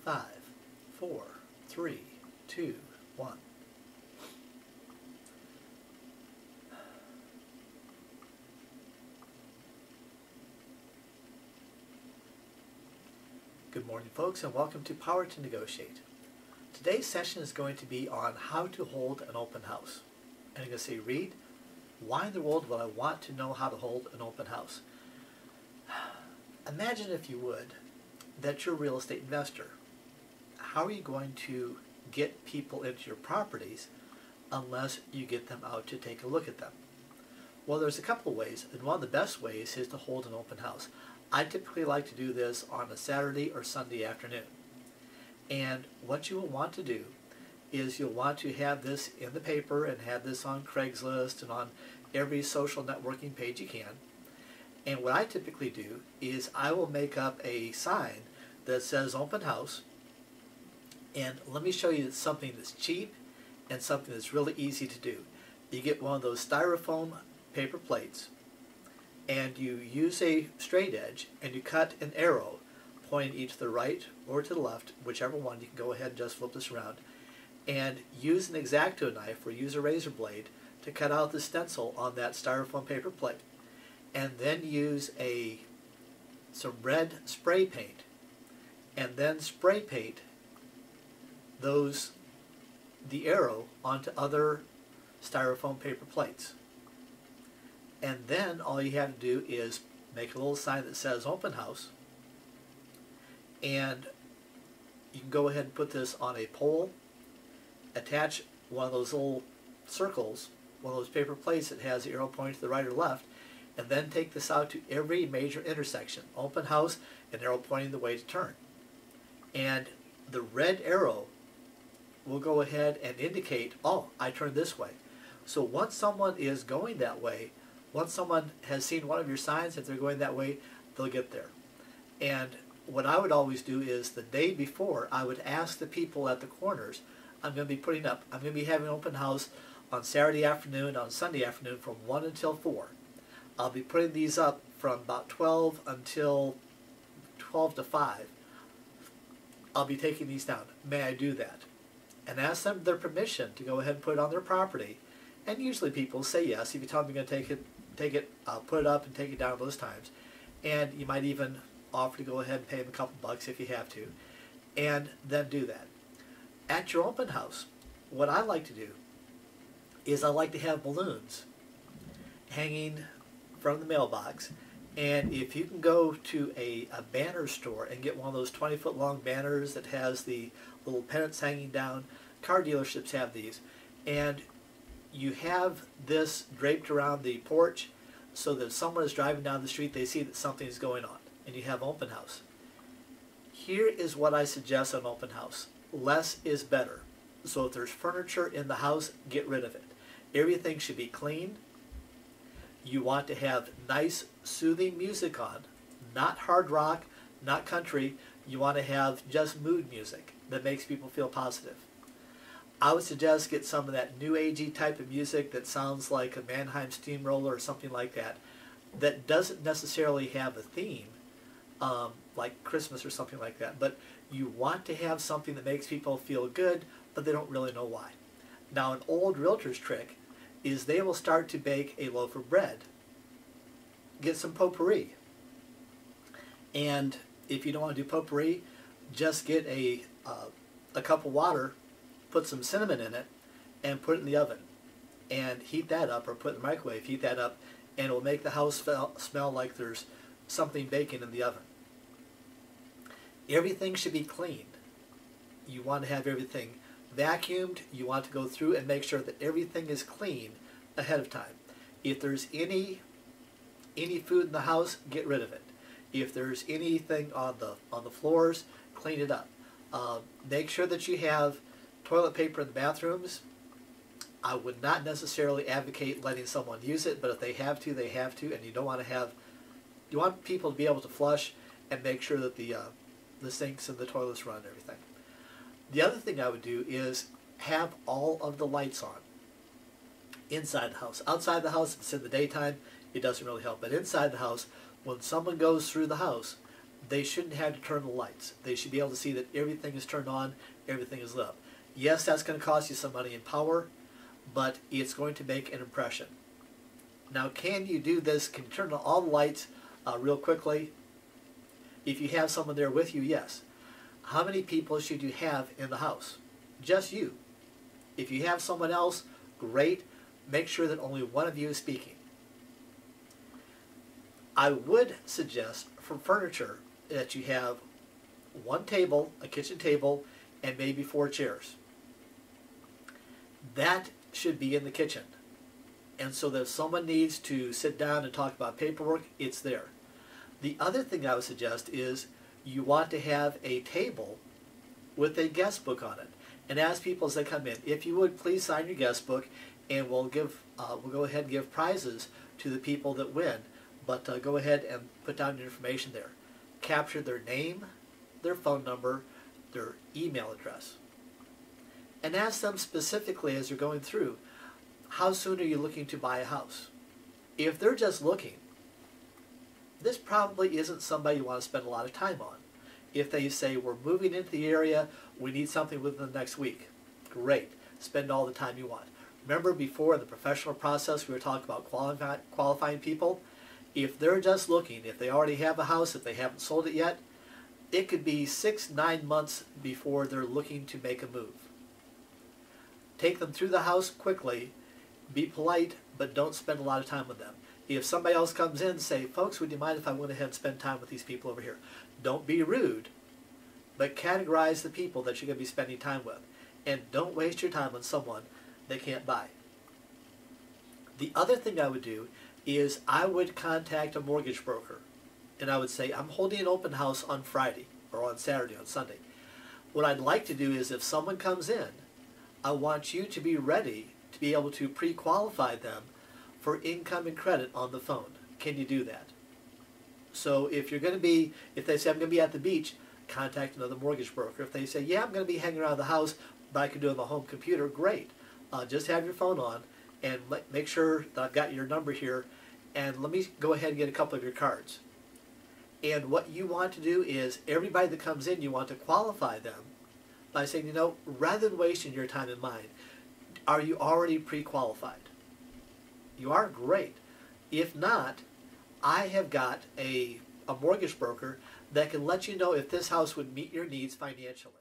5, 4, 3, 2, 1. Good morning, folks, and welcome to Power to Negotiate. Today's session is going to be on how to hold an open house. And I'm going to say, Reed, why in the world would I want to know how to hold an open house? Imagine, if you would, that you're a real estate investor. How are you going to get people into your properties unless you get them out to take a look at them? Well, there's a couple of ways, and one of the best ways is to hold an open house. I typically like to do this on a Saturday or Sunday afternoon. And what you will want to do is you'll want to have this in the paper and have this on Craigslist and on every social networking page you can. And what I typically do is I will make up a sign that says open house. And let me show you something that's cheap and something that's really easy to do. You get one of those styrofoam paper plates, and you use a straight edge and you cut an arrow pointing either to the right or to the left, whichever one. You can go ahead and just flip this around, and use an X-Acto knife or use a razor blade to cut out the stencil on that styrofoam paper plate, and then use some red spray paint, and then spray paint the arrow onto other styrofoam paper plates. And then all you have to do is make a little sign that says open house, and you can go ahead and put this on a pole, attach one of those little circles, one of those paper plates that has the arrow pointing to the right or left, and then take this out to every major intersection. Open house, an arrow pointing the way to turn. And the red arrow will go ahead and indicate, oh, I turned this way. So once someone is going that way, once someone has seen one of your signs, if they're going that way, they'll get there. And what I would always do is the day before, I would ask the people at the corners, I'm going to be having an open house on Saturday afternoon, on Sunday afternoon from 1 until 4. I'll be putting these up from about 12 until 12 to 5. I'll be taking these down. May I do that? And ask them their permission to go ahead and put it on their property. And usually people say yes. If you tell them you're going to take it, put it up and take it down those times. And you might even offer to go ahead and pay them a couple bucks if you have to. And then do that. At your open house, what I like to do is I like to have balloons hanging from the mailbox. And if you can go to a banner store and get one of those 20-foot long banners that has the little pennants hanging down, car dealerships have these. And you have this draped around the porch so that if someone is driving down the street, they see that something is going on, and you have open house. Here is what I suggest on open house. Less is better. So if there's furniture in the house, get rid of it. Everything should be clean. You want to have nice, soothing music on, not hard rock, not country. You want to have just mood music that makes people feel positive. I would suggest get some of that new agey type of music that sounds like a Mannheim Steamroller or something like that, that doesn't necessarily have a theme, like Christmas or something like that. But you want to have something that makes people feel good, but they don't really know why. Now, an old realtor's trick is they will start to bake a loaf of bread. Get some potpourri. And if you don't want to do potpourri, just get a cup of water, put some cinnamon in it, and put it in the oven. And heat that up, or put it in the microwave, heat that up, and it will make the house smell like there's something baking in the oven. Everything should be clean. You want to have everything vacuumed. You want to go through and make sure that everything is clean ahead of time. If there's any food in the house, get rid of it. If there's anything on the floors, clean it up. Make sure that you have toilet paper in the bathrooms. I would not necessarily advocate letting someone use it, but if they have to, they have to, and you don't want to have. You want people to be able to flush and make sure that the sinks and the toilets run and everything. The other thing I would do is have all of the lights on inside the house. Outside the house, if it's in the daytime, it doesn't really help. But inside the house, when someone goes through the house, they shouldn't have to turn the lights. They should be able to see that everything is turned on, everything is lit up. Yes, that's going to cost you some money and power, but it's going to make an impression. Now, can you do this? Can you turn on all the lights real quickly? If you have someone there with you, yes. How many people should you have in the house? Just you. If you have someone else, great. Make sure that only one of you is speaking. I would suggest for furniture that you have one table, a kitchen table, and maybe 4 chairs. That should be in the kitchen. And so that if someone needs to sit down and talk about paperwork, it's there. The other thing I would suggest is you want to have a table with a guest book on it. And ask people as they come in, if you would please sign your guest book, and we'll go ahead and give prizes to the people that win. But go ahead and put down your information there. Capture their name, their phone number, their email address. And ask them specifically as they're going through, how soon are you looking to buy a house? If they're just looking, this probably isn't somebody you want to spend a lot of time on. If they say, we're moving into the area, we need something within the next week, great. Spend all the time you want. Remember before in the professional process we were talking about qualifying people? If they're just looking, if they already have a house, if they haven't sold it yet, it could be 6-9 months before they're looking to make a move. Take them through the house quickly, be polite, but don't spend a lot of time with them. If somebody else comes in, say, folks, would you mind if I went ahead and spend time with these people over here? Don't be rude, but categorize the people that you're going to be spending time with. And don't waste your time on someone they can't buy. The other thing I would do is I would contact a mortgage broker. And I would say, I'm holding an open house on Friday or on Saturday, on Sunday. What I'd like to do is if someone comes in, I want you to be ready to be able to pre-qualify them for income and credit on the phone. Can you do that? So if you're going to be, if they say I'm going to be at the beach, contact another mortgage broker. If they say, yeah, I'm going to be hanging around the house, but I can do it on my home computer, great. Just have your phone on and make sure that I've got your number here, and let me go ahead and get a couple of your cards. And what you want to do is everybody that comes in, you want to qualify them by saying, you know, rather than wasting your time and mine, are you already pre-qualified? You are? Great. If not, I have got a mortgage broker that can let you know if this house would meet your needs financially.